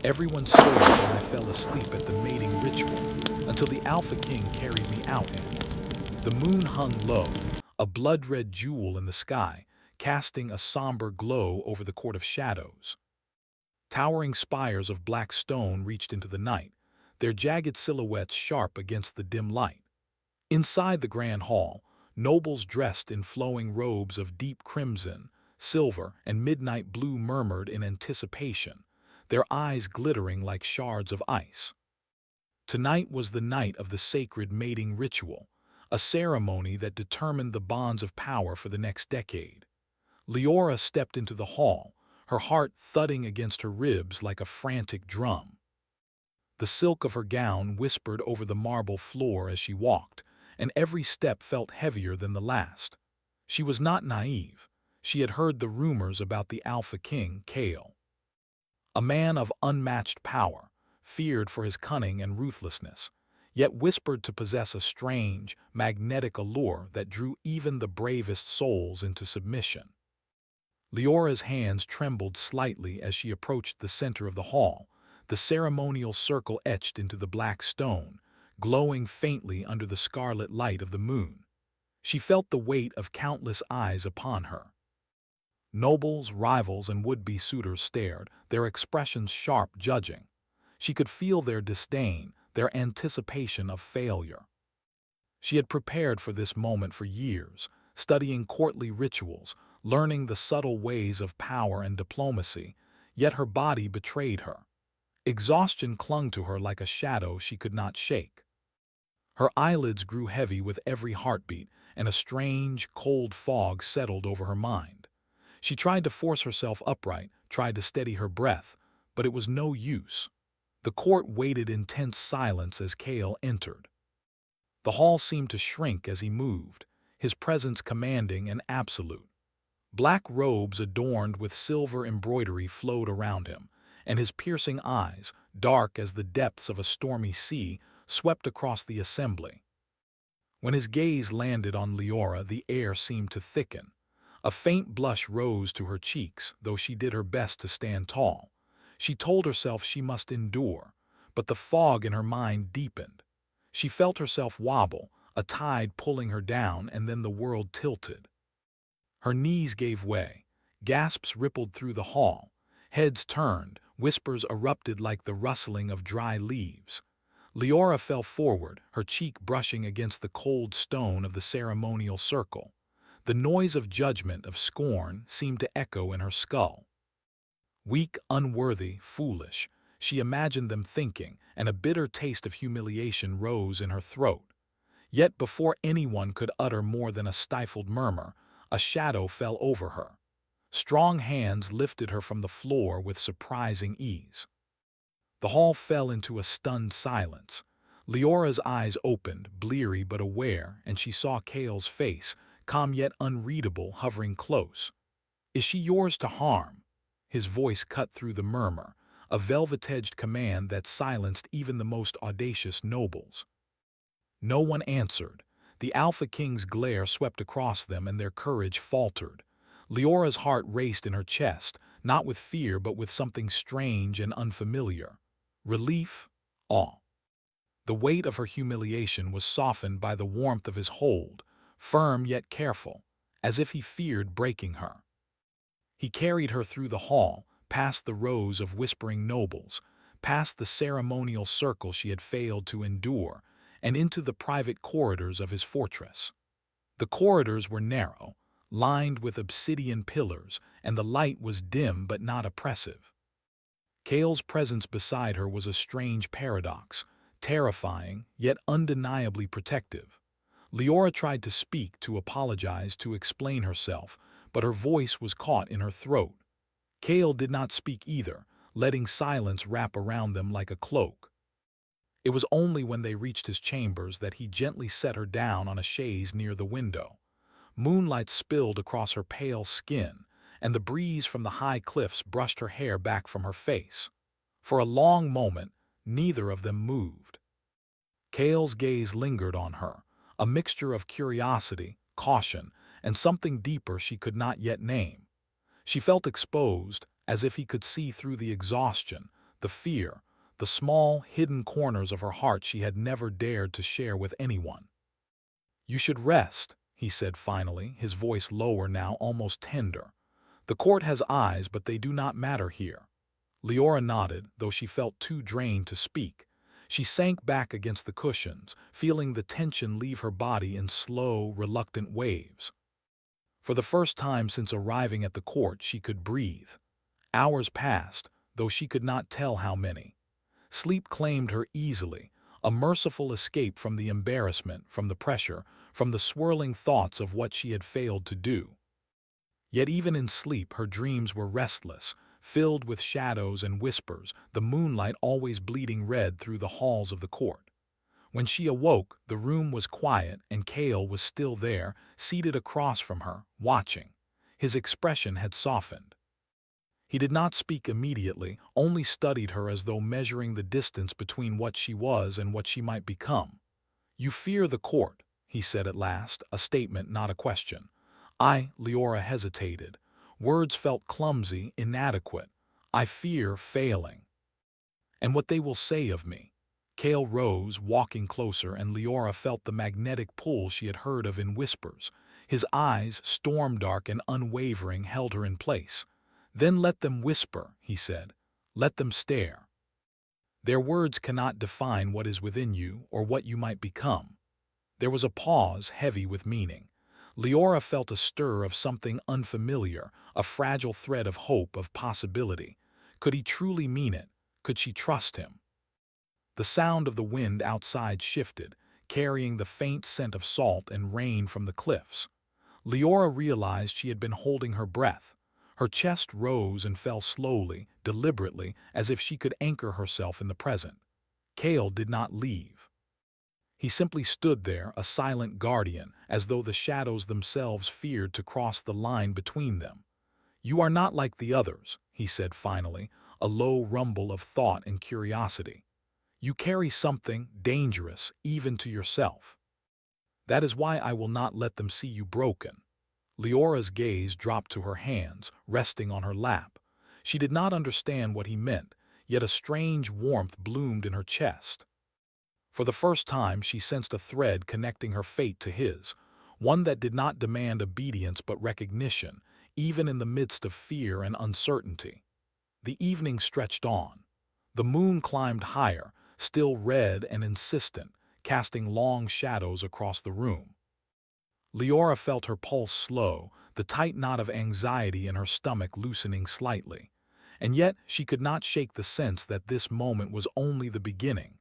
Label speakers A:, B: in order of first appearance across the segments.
A: Everyone stirred and I fell asleep at the mating ritual until the Alpha King carried me out in. The moon hung low, a blood-red jewel in the sky, casting a somber glow over the court of shadows. Towering spires of black stone reached into the night, their jagged silhouettes sharp against the dim light. Inside the grand hall, nobles dressed in flowing robes of deep crimson, silver, and midnight blue murmured in anticipation, their eyes glittering like shards of ice. Tonight was the night of the sacred mating ritual, a ceremony that determined the bonds of power for the next decade. Leora stepped into the hall, her heart thudding against her ribs like a frantic drum. The silk of her gown whispered over the marble floor as she walked, and every step felt heavier than the last. She was not naive. She had heard the rumors about the Alpha King, Kale. A man of unmatched power, feared for his cunning and ruthlessness, yet whispered to possess a strange, magnetic allure that drew even the bravest souls into submission. Leora's hands trembled slightly as she approached the center of the hall, the ceremonial circle etched into the black stone, glowing faintly under the scarlet light of the moon. She felt the weight of countless eyes upon her. Nobles, rivals, and would-be suitors stared, their expressions sharp, judging. She could feel their disdain, their anticipation of failure. She had prepared for this moment for years, studying courtly rituals, learning the subtle ways of power and diplomacy, yet her body betrayed her. Exhaustion clung to her like a shadow she could not shake. Her eyelids grew heavy with every heartbeat, and a strange, cold fog settled over her mind. She tried to force herself upright, tried to steady her breath, but it was no use. The court waited in tense silence as Kale entered. The hall seemed to shrink as he moved, his presence commanding and absolute. Black robes adorned with silver embroidery flowed around him, and his piercing eyes, dark as the depths of a stormy sea, swept across the assembly. When his gaze landed on Leora, the air seemed to thicken. A faint blush rose to her cheeks, though she did her best to stand tall. She told herself she must endure, but the fog in her mind deepened. She felt herself wobble, a tide pulling her down, and then the world tilted. Her knees gave way, gasps rippled through the hall, heads turned, whispers erupted like the rustling of dry leaves. Leora fell forward, her cheek brushing against the cold stone of the ceremonial circle. The noise of judgment, of scorn, seemed to echo in her skull. Weak, unworthy, foolish, she imagined them thinking, and a bitter taste of humiliation rose in her throat. Yet before anyone could utter more than a stifled murmur, a shadow fell over her. Strong hands lifted her from the floor with surprising ease. The hall fell into a stunned silence. Leora's eyes opened, bleary but aware, and she saw Kale's face, calm yet unreadable, hovering close. "Is she yours to harm?" His voice cut through the murmur, a velvet-edged command that silenced even the most audacious nobles. No one answered. The Alpha King's glare swept across them and their courage faltered. Leora's heart raced in her chest, not with fear but with something strange and unfamiliar. Relief, awe. The weight of her humiliation was softened by the warmth of his hold, firm yet careful, as if he feared breaking her. He carried her through the hall, past the rows of whispering nobles, past the ceremonial circle she had failed to endure, and into the private corridors of his fortress. The corridors were narrow, lined with obsidian pillars, and the light was dim but not oppressive. Kale's presence beside her was a strange paradox, terrifying yet undeniably protective. Leora tried to speak, to apologize, to explain herself, but her voice was caught in her throat. Kale did not speak either, letting silence wrap around them like a cloak. It was only when they reached his chambers that he gently set her down on a chaise near the window. Moonlight spilled across her pale skin, and the breeze from the high cliffs brushed her hair back from her face. For a long moment, neither of them moved. Kale's gaze lingered on her, a mixture of curiosity, caution, and something deeper she could not yet name. She felt exposed, as if he could see through the exhaustion, the fear, the small, hidden corners of her heart she had never dared to share with anyone. "You should rest," he said finally, his voice lower now, almost tender. "The court has eyes, but they do not matter here." Leora nodded, though she felt too drained to speak. She sank back against the cushions, feeling the tension leave her body in slow, reluctant waves. For the first time since arriving at the court, she could breathe. Hours passed, though she could not tell how many. Sleep claimed her easily, a merciful escape from the embarrassment, from the pressure, from the swirling thoughts of what she had failed to do. Yet even in sleep her dreams were restless, filled with shadows and whispers, the moonlight always bleeding red through the halls of the court. When she awoke, the room was quiet and Kale was still there, seated across from her, watching. His expression had softened. He did not speak immediately, only studied her as though measuring the distance between what she was and what she might become. "You fear the court," he said at last, a statement, not a question. Leora hesitated. Words felt clumsy, inadequate. "I fear failing. And what they will say of me." Kale rose, walking closer, and Leora felt the magnetic pull she had heard of in whispers. His eyes, storm-dark and unwavering, held her in place. "Then let them whisper," he said. "Let them stare. Their words cannot define what is within you or what you might become." There was a pause, heavy with meaning. Leora felt a stir of something unfamiliar, a fragile thread of hope, of possibility. Could he truly mean it? Could she trust him? The sound of the wind outside shifted, carrying the faint scent of salt and rain from the cliffs. Leora realized she had been holding her breath. Her chest rose and fell slowly, deliberately, as if she could anchor herself in the present. Kale did not leave. He simply stood there, a silent guardian, as though the shadows themselves feared to cross the line between them. "You are not like the others," he said finally, a low rumble of thought and curiosity. "You carry something dangerous, even to yourself. That is why I will not let them see you broken." Leora's gaze dropped to her hands, resting on her lap. She did not understand what he meant, yet a strange warmth bloomed in her chest. For the first time she sensed a thread connecting her fate to his, one that did not demand obedience but recognition, even in the midst of fear and uncertainty. The evening stretched on. The moon climbed higher, still red and insistent, casting long shadows across the room. Leora felt her pulse slow, the tight knot of anxiety in her stomach loosening slightly. And yet she could not shake the sense that this moment was only the beginning.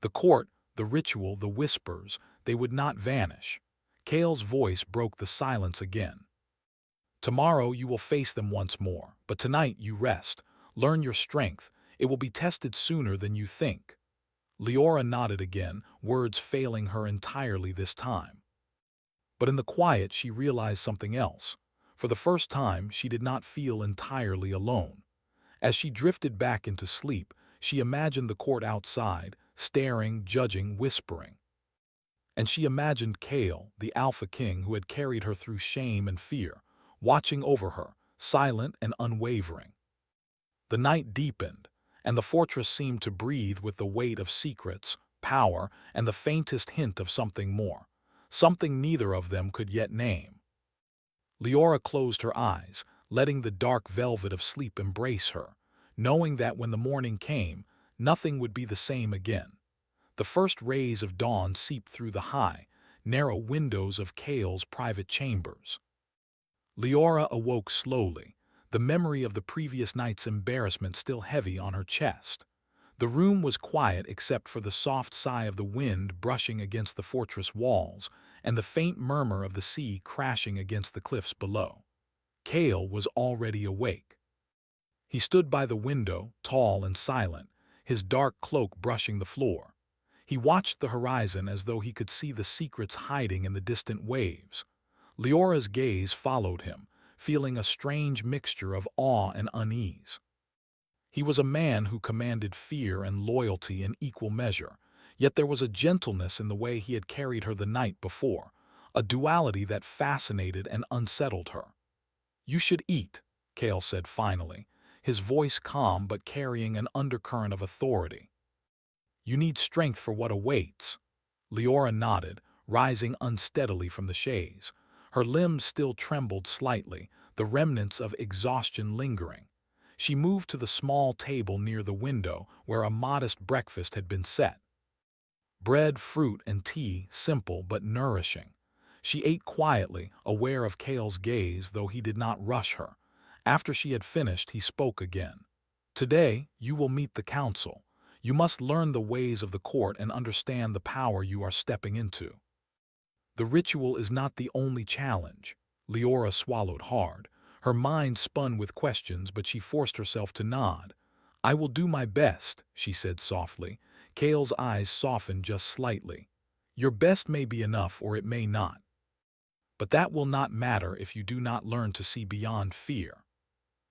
A: The court, the ritual, the whispers, they would not vanish. Kale's voice broke the silence again. "Tomorrow you will face them once more, but tonight you rest. Learn your strength. It will be tested sooner than you think." Leora nodded again, words failing her entirely this time. But in the quiet she realized something else. For the first time she did not feel entirely alone. As she drifted back into sleep, she imagined the court outside, staring, judging, whispering. And she imagined Kale, the Alpha King who had carried her through shame and fear, watching over her, silent and unwavering. The night deepened, and the fortress seemed to breathe with the weight of secrets, power, and the faintest hint of something more, something neither of them could yet name. Leora closed her eyes, letting the dark velvet of sleep embrace her, knowing that when the morning came, nothing would be the same again. The first rays of dawn seeped through the high, narrow windows of Kale's private chambers. Leora awoke slowly, the memory of the previous night's embarrassment still heavy on her chest. The room was quiet except for the soft sigh of the wind brushing against the fortress walls and the faint murmur of the sea crashing against the cliffs below. Kale was already awake. He stood by the window, tall and silent, his dark cloak brushing the floor. He watched the horizon as though he could see the secrets hiding in the distant waves. Leora's gaze followed him, feeling a strange mixture of awe and unease. He was a man who commanded fear and loyalty in equal measure, yet there was a gentleness in the way he had carried her the night before, a duality that fascinated and unsettled her. "You should eat," Kale said finally, his voice calm but carrying an undercurrent of authority. "You need strength for what awaits." Leora nodded, rising unsteadily from the chaise. Her limbs still trembled slightly, the remnants of exhaustion lingering. She moved to the small table near the window where a modest breakfast had been set. Bread, fruit, and tea, simple but nourishing. She ate quietly, aware of Cale's gaze, though he did not rush her. After she had finished, he spoke again. "Today, you will meet the council. You must learn the ways of the court and understand the power you are stepping into. The ritual is not the only challenge." Leora swallowed hard. Her mind spun with questions, but she forced herself to nod. "I will do my best," she said softly. Cale's eyes softened just slightly. "Your best may be enough or it may not. But that will not matter if you do not learn to see beyond fear."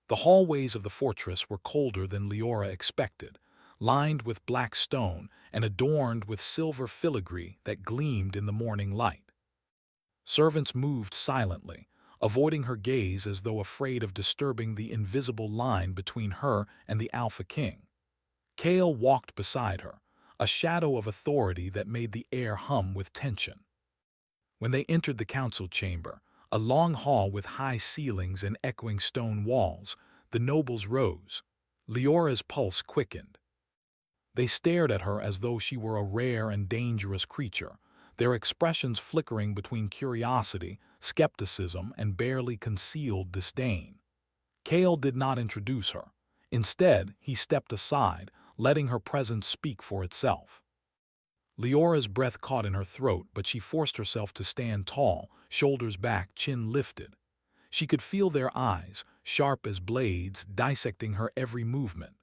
A: The hallways of the fortress were colder than Leora expected, lined with black stone and adorned with silver filigree that gleamed in the morning light. Servants moved silently, avoiding her gaze as though afraid of disturbing the invisible line between her and the Alpha King. Cale walked beside her, a shadow of authority that made the air hum with tension. When they entered the council chamber, a long hall with high ceilings and echoing stone walls, the nobles rose. Leora's pulse quickened. They stared at her as though she were a rare and dangerous creature, their expressions flickering between curiosity, skepticism, and barely concealed disdain. Cale did not introduce her. Instead, he stepped aside, letting her presence speak for itself. Leora's breath caught in her throat, but she forced herself to stand tall, shoulders back, chin lifted. She could feel their eyes, sharp as blades, dissecting her every movement.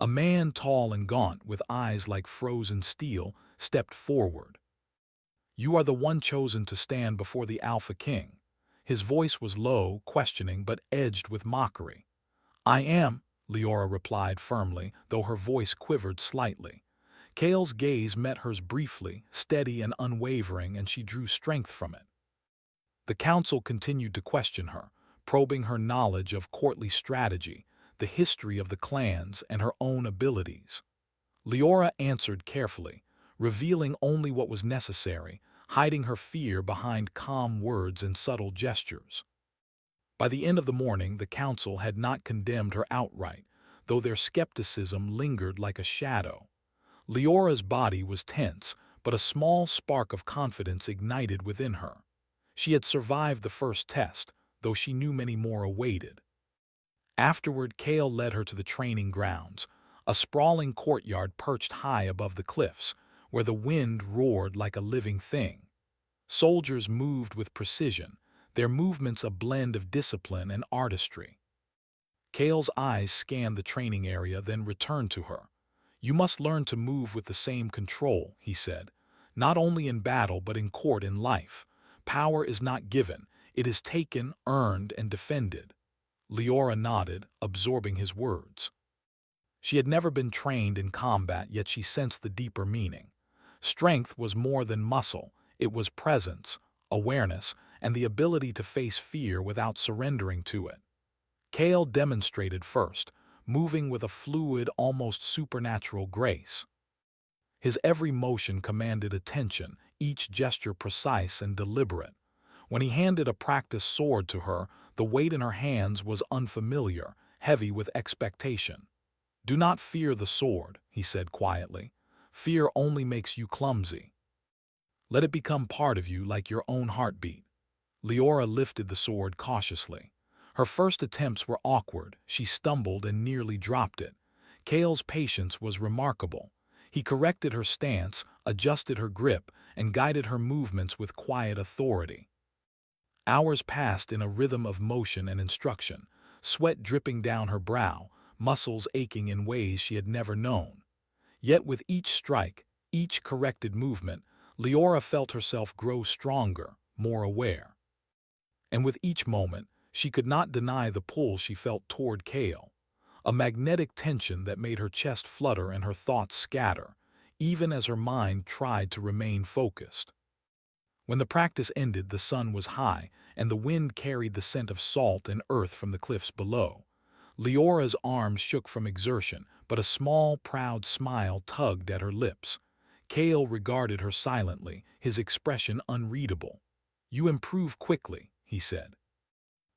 A: A man tall and gaunt, with eyes like frozen steel, stepped forward. "You are the one chosen to stand before the Alpha King." His voice was low, questioning, but edged with mockery. "I am," Leora replied firmly, though her voice quivered slightly. Cale's gaze met hers briefly, steady and unwavering, and she drew strength from it. The council continued to question her, probing her knowledge of courtly strategy, the history of the clans, and her own abilities. Leora answered carefully, revealing only what was necessary, hiding her fear behind calm words and subtle gestures. By the end of the morning, the council had not condemned her outright, though their skepticism lingered like a shadow. Leora's body was tense, but a small spark of confidence ignited within her. She had survived the first test, though she knew many more awaited. Afterward, Cale led her to the training grounds, a sprawling courtyard perched high above the cliffs, where the wind roared like a living thing. Soldiers moved with precision, their movements a blend of discipline and artistry. Cale's eyes scanned the training area, then returned to her. "You must learn to move with the same control," he said, "not only in battle but in court and life. Power is not given, it is taken, earned, and defended." Leora nodded, absorbing his words. She had never been trained in combat, yet she sensed the deeper meaning. Strength was more than muscle, it was presence, awareness, and the ability to face fear without surrendering to it. Cale demonstrated first, moving with a fluid, almost supernatural grace. His every motion commanded attention, each gesture precise and deliberate. When he handed a practiced sword to her, the weight in her hands was unfamiliar, heavy with expectation. "Do not fear the sword," he said quietly. "Fear only makes you clumsy. Let it become part of you like your own heartbeat." Leora lifted the sword cautiously. Her first attempts were awkward, she stumbled and nearly dropped it. Cale's patience was remarkable. He corrected her stance, adjusted her grip, and guided her movements with quiet authority. Hours passed in a rhythm of motion and instruction, sweat dripping down her brow, muscles aching in ways she had never known. Yet with each strike, each corrected movement, Leora felt herself grow stronger, more aware. And with each moment, she could not deny the pull she felt toward Cale, a magnetic tension that made her chest flutter and her thoughts scatter, even as her mind tried to remain focused. When the practice ended, the sun was high, and the wind carried the scent of salt and earth from the cliffs below. Leora's arms shook from exertion, but a small, proud smile tugged at her lips. Kale regarded her silently, his expression unreadable. "You improve quickly," he said.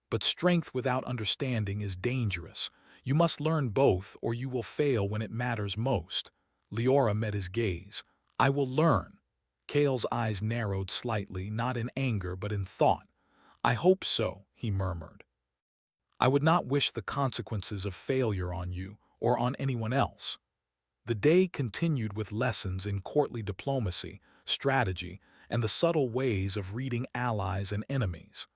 A: "But strength without understanding is dangerous. You must learn both, or you will fail when it matters most." Leora met his gaze. "I will learn." Kale's eyes narrowed slightly, not in anger but in thought. "I hope so," he murmured. "I would not wish the consequences of failure on you or on anyone else." The day continued with lessons in courtly diplomacy, strategy, and the subtle ways of reading allies and enemies.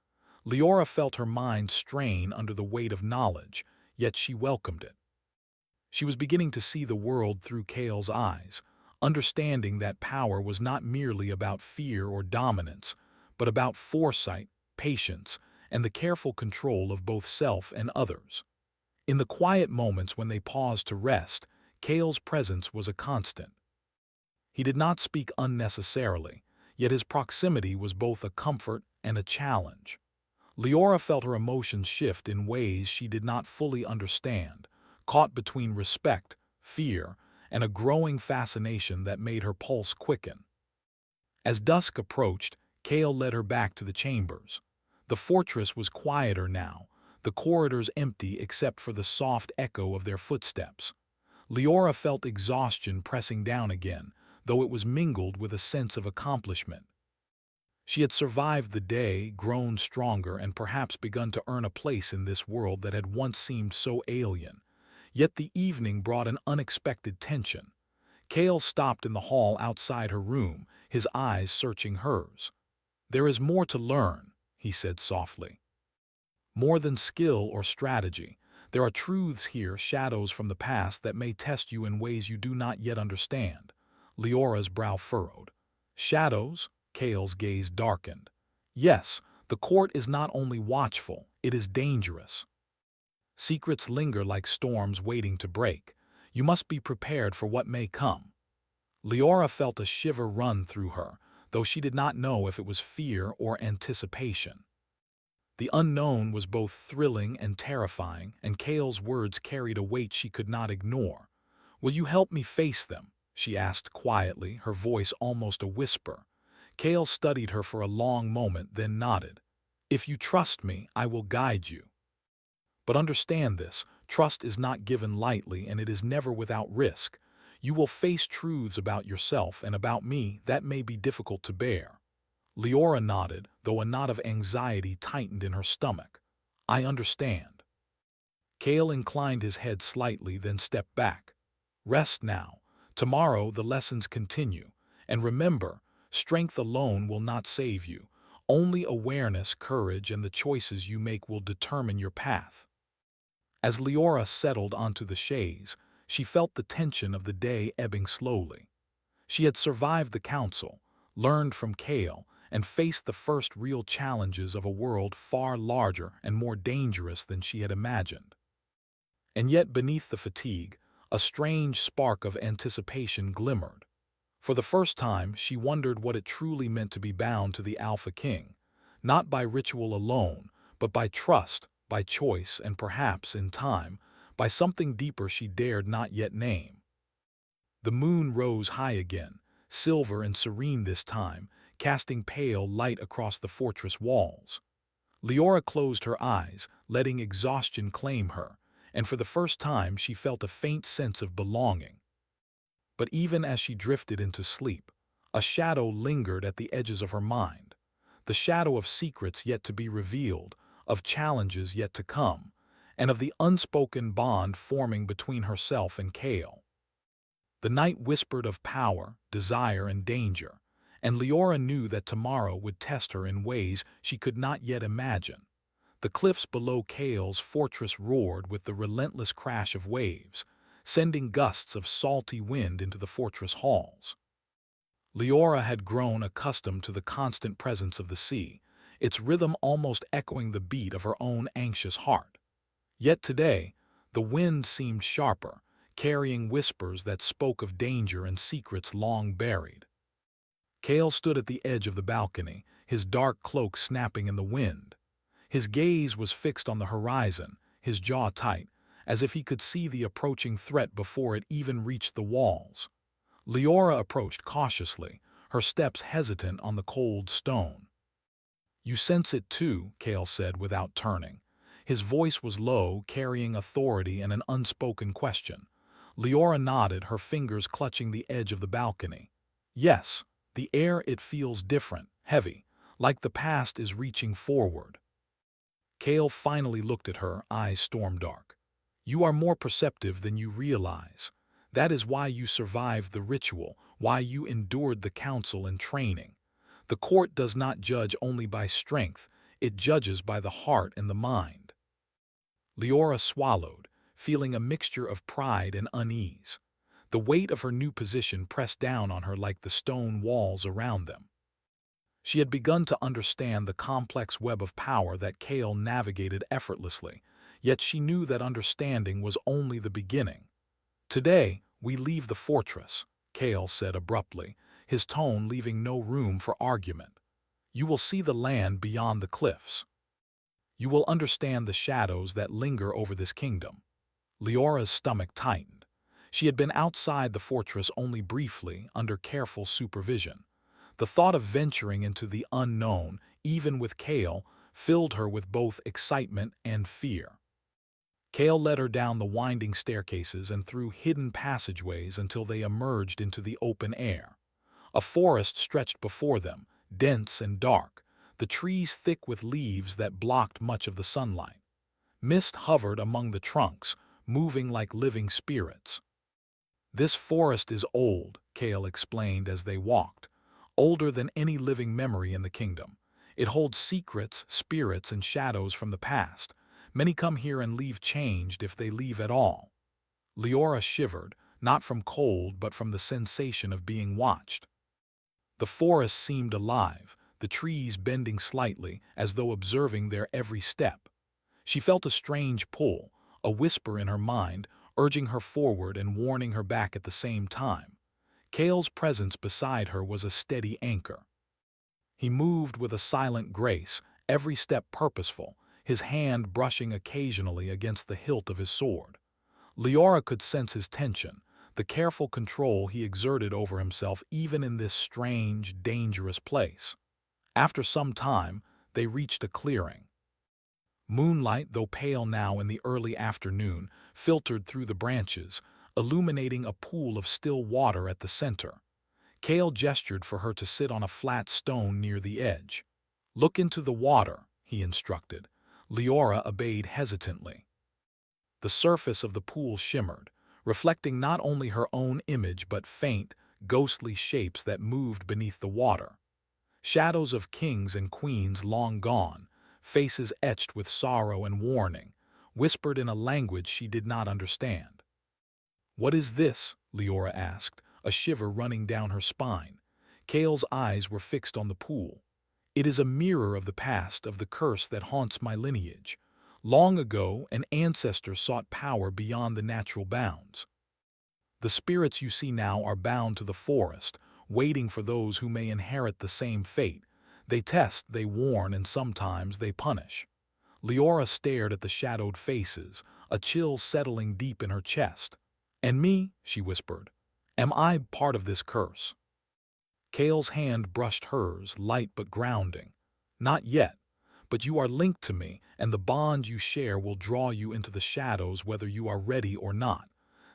A: Leora felt her mind strain under the weight of knowledge, yet she welcomed it. She was beginning to see the world through Kale's eyes, understanding that power was not merely about fear or dominance, but about foresight, patience, and the careful control of both self and others. In the quiet moments when they paused to rest, Kale's presence was a constant. He did not speak unnecessarily, yet his proximity was both a comfort and a challenge. Leora felt her emotions shift in ways she did not fully understand, caught between respect, fear, and a growing fascination that made her pulse quicken. As dusk approached, Kale led her back to the chambers. The fortress was quieter now, the corridors empty except for the soft echo of their footsteps. Leora felt exhaustion pressing down again, though it was mingled with a sense of accomplishment. She had survived the day, grown stronger, and perhaps begun to earn a place in this world that had once seemed so alien. Yet the evening brought an unexpected tension. Kale stopped in the hall outside her room, his eyes searching hers. "There is more to learn," he said softly. "More than skill or strategy. There are truths here, shadows from the past that may test you in ways you do not yet understand." Leora's brow furrowed. "Shadows?" Kale's gaze darkened. "Yes, the court is not only watchful, it is dangerous. Secrets linger like storms waiting to break. You must be prepared for what may come." Leora felt a shiver run through her, though she did not know if it was fear or anticipation. The unknown was both thrilling and terrifying, and Kale's words carried a weight she could not ignore. "Will you help me face them?" she asked quietly, her voice almost a whisper. Kale studied her for a long moment, then nodded. "If you trust me, I will guide you. But understand this, trust is not given lightly and it is never without risk. You will face truths about yourself and about me that may be difficult to bear." Leora nodded, though a knot of anxiety tightened in her stomach. "I understand." Kale inclined his head slightly, then stepped back. "Rest now. Tomorrow the lessons continue. And remember, strength alone will not save you. Only awareness, courage, and the choices you make will determine your path." As Leora settled onto the chaise, she felt the tension of the day ebbing slowly. She had survived the council, learned from Kale, and faced the first real challenges of a world far larger and more dangerous than she had imagined. And yet beneath the fatigue, a strange spark of anticipation glimmered. For the first time, she wondered what it truly meant to be bound to the Alpha King, not by ritual alone, but by trust, by choice, and perhaps, in time, by something deeper she dared not yet name. The moon rose high again, silver and serene this time, casting pale light across the fortress walls. Leora closed her eyes, letting exhaustion claim her, and for the first time she felt a faint sense of belonging. But even as she drifted into sleep, a shadow lingered at the edges of her mind, the shadow of secrets yet to be revealed, of challenges yet to come, and of the unspoken bond forming between herself and Kale. The night whispered of power, desire, and danger, and Leora knew that tomorrow would test her in ways she could not yet imagine. The cliffs below Kale's fortress roared with the relentless crash of waves, sending gusts of salty wind into the fortress halls. Leora had grown accustomed to the constant presence of the sea, its rhythm almost echoing the beat of her own anxious heart. Yet today, the wind seemed sharper, carrying whispers that spoke of danger and secrets long buried. Kale stood at the edge of the balcony, his dark cloak snapping in the wind. His gaze was fixed on the horizon, his jaw tight, as if he could see the approaching threat before it even reached the walls. Leora approached cautiously, her steps hesitant on the cold stone. "You sense it too," Kale said without turning. His voice was low, carrying authority and an unspoken question. Leora nodded, her fingers clutching the edge of the balcony. "Yes, the air, it feels different, heavy, like the past is reaching forward." Kale finally looked at her, eyes storm-dark. "You are more perceptive than you realize. That is why you survived the ritual, why you endured the council and training. The court does not judge only by strength, it judges by the heart and the mind." Leora swallowed, feeling a mixture of pride and unease. The weight of her new position pressed down on her like the stone walls around them. She had begun to understand the complex web of power that Kale navigated effortlessly, yet she knew that understanding was only the beginning. "Today, we leave the fortress," Kale said abruptly, his tone leaving no room for argument. "You will see the land beyond the cliffs. You will understand the shadows that linger over this kingdom." Leora's stomach tightened. She had been outside the fortress only briefly, under careful supervision. The thought of venturing into the unknown, even with Kale, filled her with both excitement and fear. Kale led her down the winding staircases and through hidden passageways until they emerged into the open air. A forest stretched before them, dense and dark, the trees thick with leaves that blocked much of the sunlight. Mist hovered among the trunks, moving like living spirits. "This forest is old," Kale explained as they walked, "older than any living memory in the kingdom. It holds secrets, spirits, and shadows from the past. Many come here and leave changed if they leave at all." Leora shivered, not from cold but from the sensation of being watched. The forest seemed alive, the trees bending slightly as though observing their every step. She felt a strange pull, a whisper in her mind, urging her forward and warning her back at the same time. Kale's presence beside her was a steady anchor. He moved with a silent grace, every step purposeful, his hand brushing occasionally against the hilt of his sword. Leora could sense his tension, the careful control he exerted over himself even in this strange, dangerous place. After some time, they reached a clearing. Moonlight, though pale now in the early afternoon, filtered through the branches, illuminating a pool of still water at the center. Kale gestured for her to sit on a flat stone near the edge. "Look into the water," he instructed. Leora obeyed hesitantly. The surface of the pool shimmered, reflecting not only her own image but faint, ghostly shapes that moved beneath the water. Shadows of kings and queens long gone, faces etched with sorrow and warning, whispered in a language she did not understand. "What is this?" Leora asked, a shiver running down her spine. Kale's eyes were fixed on the pool. "It is a mirror of the past, of the curse that haunts my lineage. Long ago, an ancestor sought power beyond the natural bounds. The spirits you see now are bound to the forest, waiting for those who may inherit the same fate. They test, they warn, and sometimes they punish." Leora stared at the shadowed faces, a chill settling deep in her chest. "And me," she whispered, "am I part of this curse?" Kale's hand brushed hers, light but grounding. "Not yet, but you are linked to me, and the bond you share will draw you into the shadows whether you are ready or not.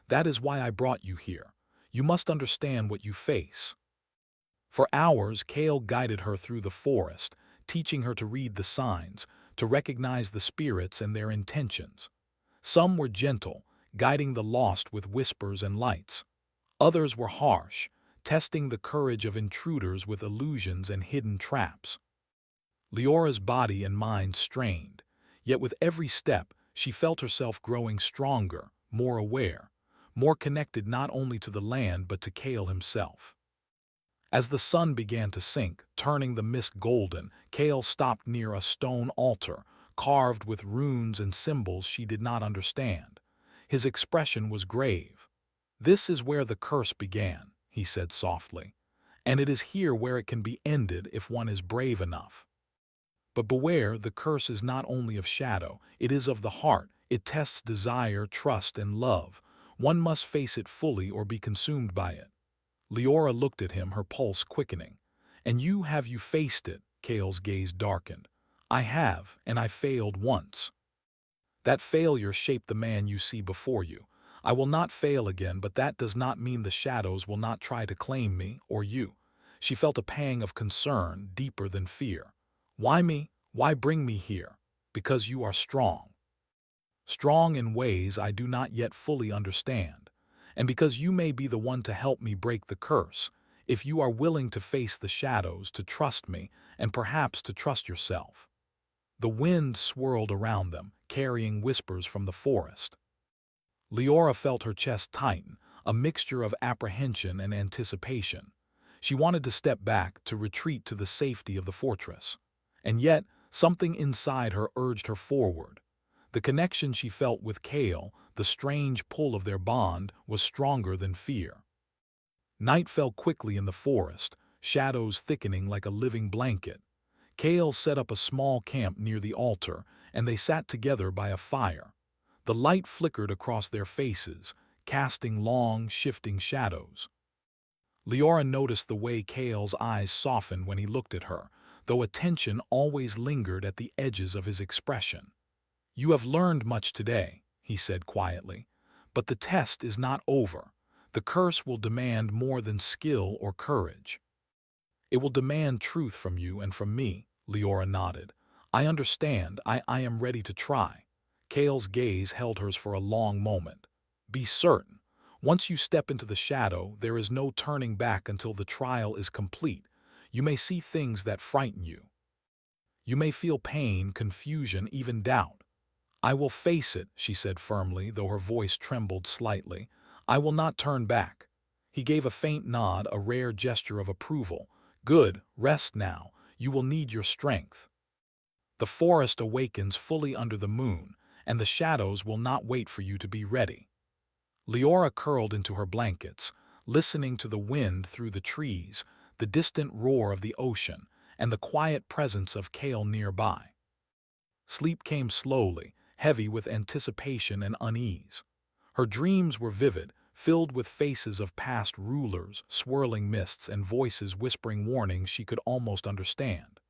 A: That is why I brought you here. You must understand what you face." For hours, Kale guided her through the forest, teaching her to read the signs, to recognize the spirits and their intentions. Some were gentle, guiding the lost with whispers and lights. Others were harsh, testing the courage of intruders with illusions and hidden traps. Leora's body and mind strained, yet with every step she felt herself growing stronger, more aware, more connected not only to the land but to Kale himself. As the sun began to sink, turning the mist golden, Kale stopped near a stone altar, carved with runes and symbols she did not understand. His expression was grave. "This is where the curse began," he said softly, "and it is here where it can be ended if one is brave enough. But beware, the curse is not only of shadow, it is of the heart. It tests desire, trust, and love. One must face it fully or be consumed by it. Leora looked at him, her pulse quickening. And have you faced it? Kale's gaze darkened. I have, and I failed once. That failure shaped the man you see before you. I will not fail again, but that does not mean the shadows will not try to claim me or you. She felt a pang of concern, deeper than fear. Why me? Why bring me here? Because you are strong. Strong in ways I do not yet fully understand. And because you may be the one to help me break the curse, if you are willing to face the shadows, to trust me, and perhaps to trust yourself. The wind swirled around them, carrying whispers from the forest. Leora felt her chest tighten, a mixture of apprehension and anticipation. She wanted to step back, to retreat to the safety of the fortress. And yet, something inside her urged her forward. The connection she felt with Kale, the strange pull of their bond, was stronger than fear. Night fell quickly in the forest, shadows thickening like a living blanket. Kale set up a small camp near the altar, and they sat together by a fire. The light flickered across their faces, casting long, shifting shadows. Leora noticed the way Kale's eyes softened when he looked at her, though attention always lingered at the edges of his expression. You have learned much today, he said quietly, but the test is not over. The curse will demand more than skill or courage. It will demand truth from you and from me, Leora nodded. I understand, I am ready to try. Kale's gaze held hers for a long moment. Be certain, once you step into the shadow, there is no turning back until the trial is complete. You may see things that frighten you. You may feel pain, confusion, even doubt. I will face it, she said firmly, though her voice trembled slightly. I will not turn back. He gave a faint nod, a rare gesture of approval. Good, rest now. You will need your strength. The forest awakens fully under the moon, and the shadows will not wait for you to be ready. Leora curled into her blankets, listening to the wind through the trees, the distant roar of the ocean, and the quiet presence of Kale nearby. Sleep came slowly, heavy with anticipation and unease. Her dreams were vivid, filled with faces of past rulers, swirling mists, and voices whispering warnings she could almost understand.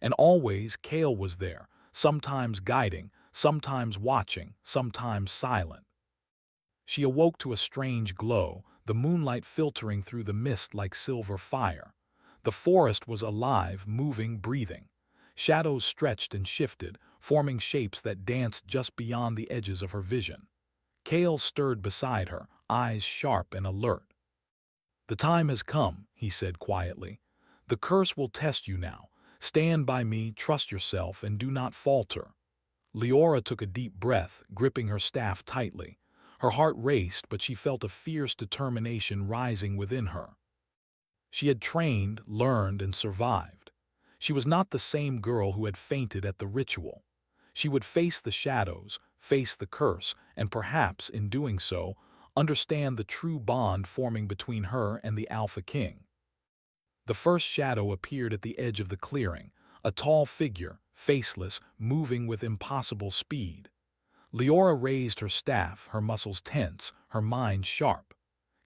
A: And always Kale was there, sometimes guiding, sometimes watching, sometimes silent. She awoke to a strange glow, the moonlight filtering through the mist like silver fire. The forest was alive, moving, breathing. Shadows stretched and shifted, forming shapes that danced just beyond the edges of her vision. Kale stirred beside her, eyes sharp and alert. The time has come, he said quietly. The curse will test you now. Stand by me, trust yourself, and do not falter. Leora took a deep breath, gripping her staff tightly. Her heart raced, but she felt a fierce determination rising within her. She had trained, learned, and survived. She was not the same girl who had fainted at the ritual. She would face the shadows, face the curse, and perhaps, in doing so, understand the true bond forming between her and the Alpha King. The first shadow appeared at the edge of the clearing, a tall figure, faceless, moving with impossible speed. Leora raised her staff, her muscles tense, her mind sharp.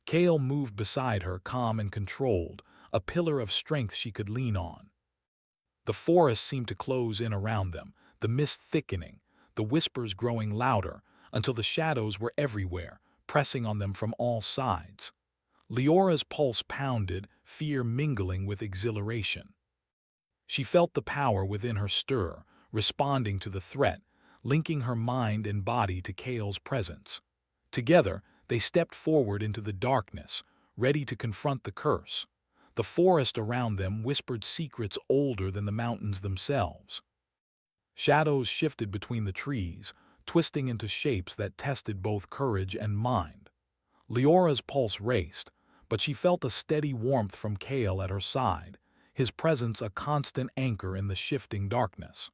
A: Kale moved beside her, calm and controlled, a pillar of strength she could lean on. The forest seemed to close in around them, the mist thickening, the whispers growing louder, until the shadows were everywhere, pressing on them from all sides. Leora's pulse pounded, fear mingling with exhilaration. She felt the power within her stir, responding to the threat, linking her mind and body to Kale's presence. Together, they stepped forward into the darkness, ready to confront the curse. The forest around them whispered secrets older than the mountains themselves. Shadows shifted between the trees, twisting into shapes that tested both courage and mind. Leora's pulse raced, but she felt a steady warmth from Kale at her side, his presence a constant anchor in the shifting darkness.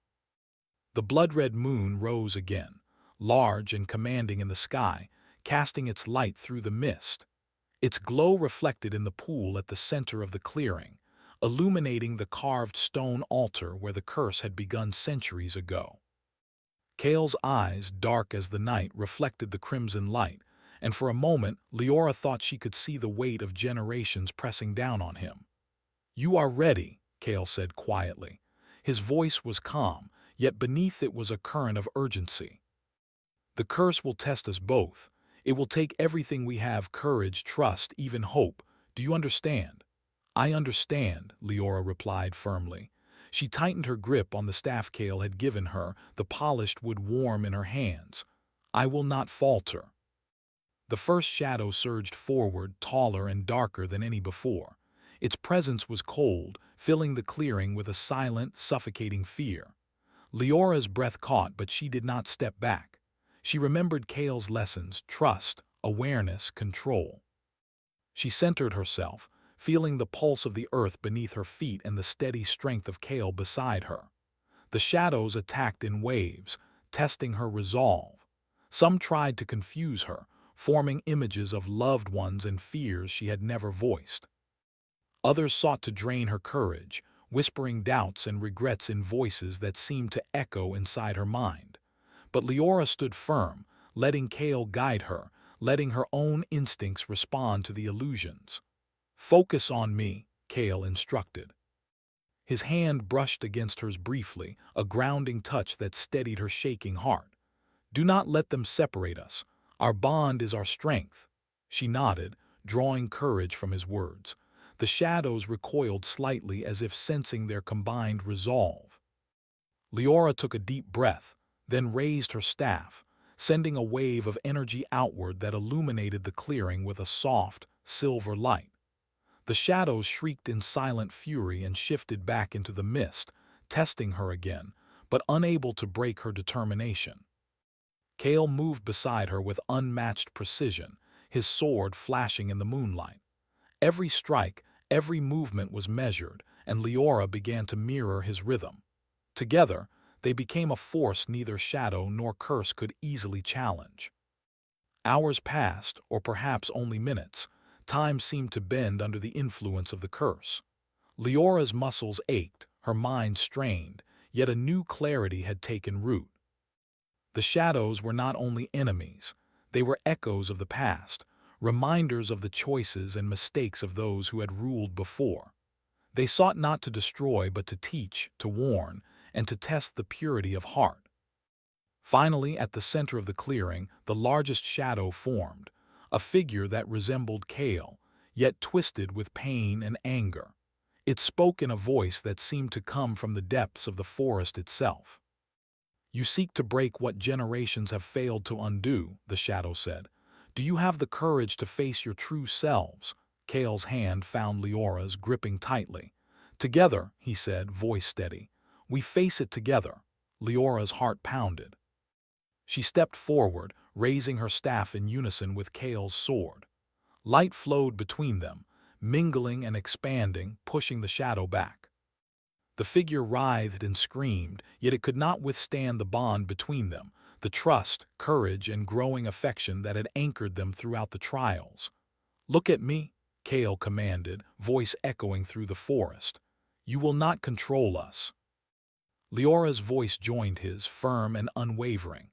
A: The blood-red moon rose again, large and commanding in the sky, casting its light through the mist. Its glow reflected in the pool at the center of the clearing, illuminating the carved stone altar where the curse had begun centuries ago. Kale's eyes, dark as the night, reflected the crimson light, and for a moment Leora thought she could see the weight of generations pressing down on him. "You are ready," Kale said quietly. His voice was calm, yet beneath it was a current of urgency. "The curse will test us both. It will take everything we have: courage, trust, even hope. Do you understand?" "I understand," Leora replied firmly. She tightened her grip on the staff Kale had given her, the polished wood warm in her hands. "I will not falter." The first shadow surged forward, taller and darker than any before. Its presence was cold, filling the clearing with a silent, suffocating fear. Leora's breath caught, but she did not step back. She remembered Kale's lessons: trust, awareness, control. She centered herself, feeling the pulse of the earth beneath her feet and the steady strength of Kale beside her. The shadows attacked in waves, testing her resolve. Some tried to confuse her, forming images of loved ones and fears she had never voiced. Others sought to drain her courage, whispering doubts and regrets in voices that seemed to echo inside her mind. But Leora stood firm, letting Kale guide her, letting her own instincts respond to the illusions. "Focus on me," Kale instructed. His hand brushed against hers briefly, a grounding touch that steadied her shaking heart. "Do not let them separate us. Our bond is our strength." She nodded, drawing courage from his words. The shadows recoiled slightly, as if sensing their combined resolve. Leora took a deep breath, then raised her staff, sending a wave of energy outward that illuminated the clearing with a soft, silver light. The shadows shrieked in silent fury and shifted back into the mist, testing her again, but unable to break her determination. Kale moved beside her with unmatched precision, his sword flashing in the moonlight. Every strike, every movement was measured, and Leora began to mirror his rhythm. Together, they became a force neither shadow nor curse could easily challenge. Hours passed, or perhaps only minutes. Time seemed to bend under the influence of the curse. Leora's muscles ached, her mind strained, yet a new clarity had taken root. The shadows were not only enemies, they were echoes of the past, reminders of the choices and mistakes of those who had ruled before. They sought not to destroy but to teach, to warn, and to test the purity of heart. Finally, at the center of the clearing, the largest shadow formed, a figure that resembled Kale, yet twisted with pain and anger. It spoke in a voice that seemed to come from the depths of the forest itself. "You seek to break what generations have failed to undo," the shadow said. "Do you have the courage to face your true selves?" Kale's hand found Leora's, gripping tightly. "Together," he said, voice steady. "We face it together." Leora's heart pounded. She stepped forward, raising her staff in unison with Kale's sword. Light flowed between them, mingling and expanding, pushing the shadow back. The figure writhed and screamed, yet it could not withstand the bond between them, the trust, courage, and growing affection that had anchored them throughout the trials. "Look at me," Kale commanded, voice echoing through the forest. "You will not control us." Leora's voice joined his, firm and unwavering.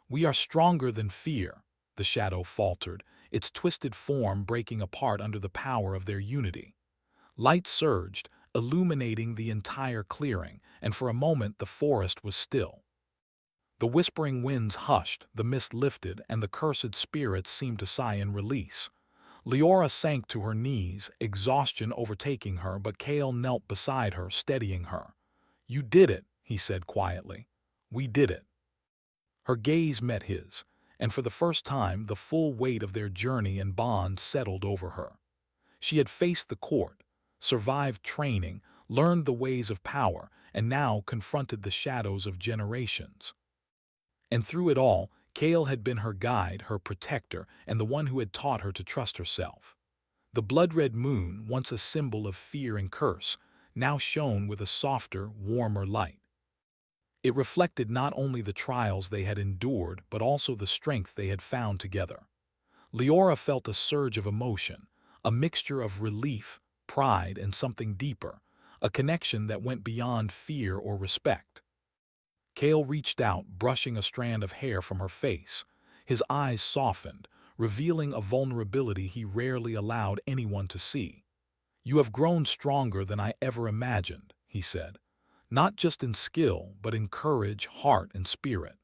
A: "We are stronger than fear," the shadow faltered, its twisted form breaking apart under the power of their unity. Light surged, illuminating the entire clearing, and for a moment the forest was still. The whispering winds hushed, the mist lifted, and the cursed spirits seemed to sigh in release. Leora sank to her knees, exhaustion overtaking her, but Kale knelt beside her, steadying her. "You did it," he said quietly. "We did it." Her gaze met his, and for the first time the full weight of their journey and bond settled over her. She had faced the court, survived training, learned the ways of power, and now confronted the shadows of generations. And through it all, Kale had been her guide, her protector, and the one who had taught her to trust herself. The blood-red moon, once a symbol of fear and curse, now shone with a softer, warmer light. It reflected not only the trials they had endured, but also the strength they had found together. Leora felt a surge of emotion, a mixture of relief, pride, and something deeper, a connection that went beyond fear or respect. Kale reached out, brushing a strand of hair from her face. His eyes softened, revealing a vulnerability he rarely allowed anyone to see. "You have grown stronger than I ever imagined," he said. "Not just in skill, but in courage, heart, and spirit."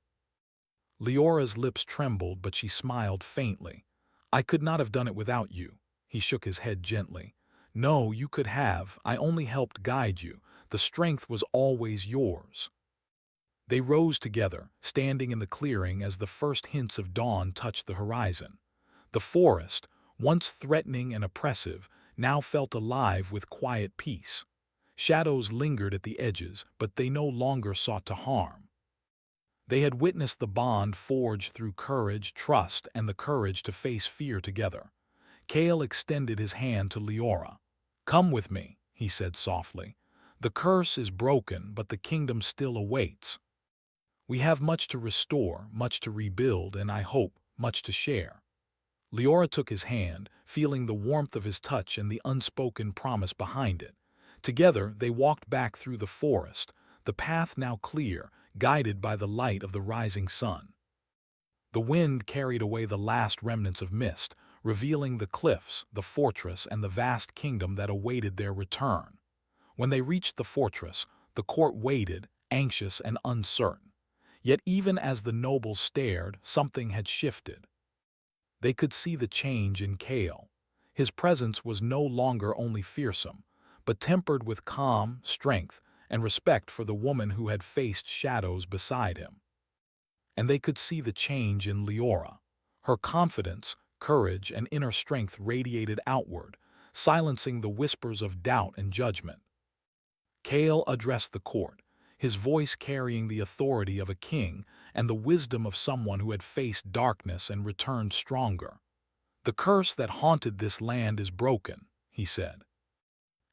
A: Leora's lips trembled, but she smiled faintly. "I could not have done it without you." He shook his head gently. "No, you could have. I only helped guide you. The strength was always yours." They rose together, standing in the clearing as the first hints of dawn touched the horizon. The forest, once threatening and oppressive, now felt alive with quiet peace. Shadows lingered at the edges, but they no longer sought to harm. They had witnessed the bond forged through courage, trust, and the courage to face fear together. Kale extended his hand to Leora. "Come with me," he said softly. "The curse is broken, but the kingdom still awaits. We have much to restore, much to rebuild, and I hope, much to share." Leora took his hand, feeling the warmth of his touch and the unspoken promise behind it. Together they walked back through the forest, the path now clear, guided by the light of the rising sun. The wind carried away the last remnants of mist, revealing the cliffs, the fortress, and the vast kingdom that awaited their return. When they reached the fortress, the court waited, anxious and uncertain. Yet even as the nobles stared, something had shifted. They could see the change in Kale. His presence was no longer only fearsome, but tempered with calm, strength, and respect for the woman who had faced shadows beside him. And they could see the change in Leora. Her confidence, courage, and inner strength radiated outward, silencing the whispers of doubt and judgment. Kale addressed the court, his voice carrying the authority of a king and the wisdom of someone who had faced darkness and returned stronger. "The curse that haunted this land is broken," he said.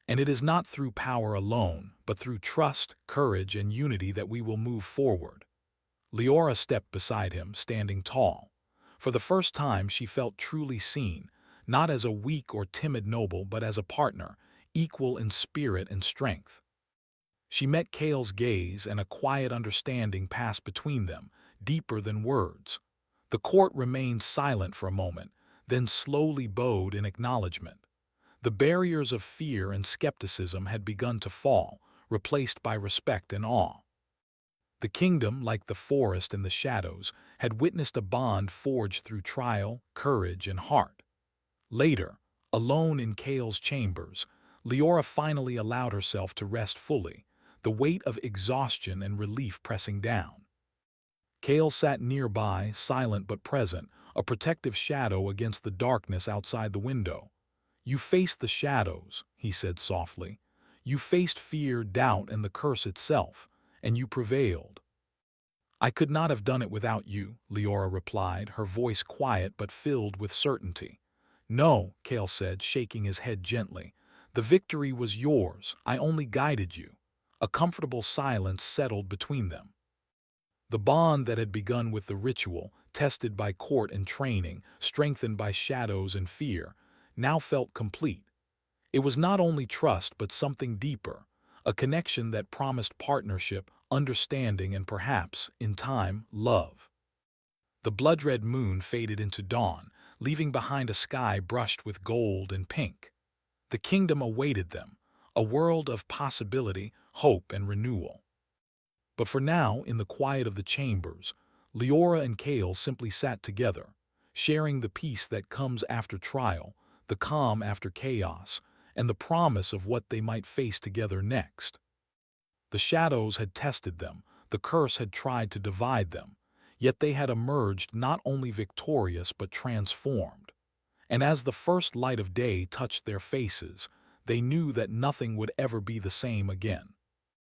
A: "And it is not through power alone, but through trust, courage, and unity that we will move forward." Leora stepped beside him, standing tall. For the first time she felt truly seen, not as a weak or timid noble, but as a partner, equal in spirit and strength. She met Kale's gaze, and a quiet understanding passed between them, deeper than words. The court remained silent for a moment, then slowly bowed in acknowledgement. The barriers of fear and skepticism had begun to fall, replaced by respect and awe. The kingdom, like the forest and the shadows, had witnessed a bond forged through trial, courage, and heart. Later, alone in Kale's chambers, Leora finally allowed herself to rest fully, the weight of exhaustion and relief pressing down. Kale sat nearby, silent but present, a protective shadow against the darkness outside the window. "You faced the shadows," he said softly. "You faced fear, doubt, and the curse itself, and you prevailed." "I could not have done it without you," Leora replied, her voice quiet but filled with certainty. "No," Kale said, shaking his head gently. "The victory was yours. I only guided you." A comfortable silence settled between them. The bond that had begun with the ritual, tested by court and training, strengthened by shadows and fear, now felt complete. It was not only trust but something deeper, a connection that promised partnership, understanding, and perhaps, in time, love. The blood-red moon faded into dawn, leaving behind a sky brushed with gold and pink. The kingdom awaited them, a world of possibility, hope, and renewal. But for now, in the quiet of the chambers, Leora and Kale simply sat together, sharing the peace that comes after trial, the calm after chaos, and the promise of what they might face together next. The shadows had tested them, the curse had tried to divide them, yet they had emerged not only victorious but transformed. And as the first light of day touched their faces, they knew that nothing would ever be the same again.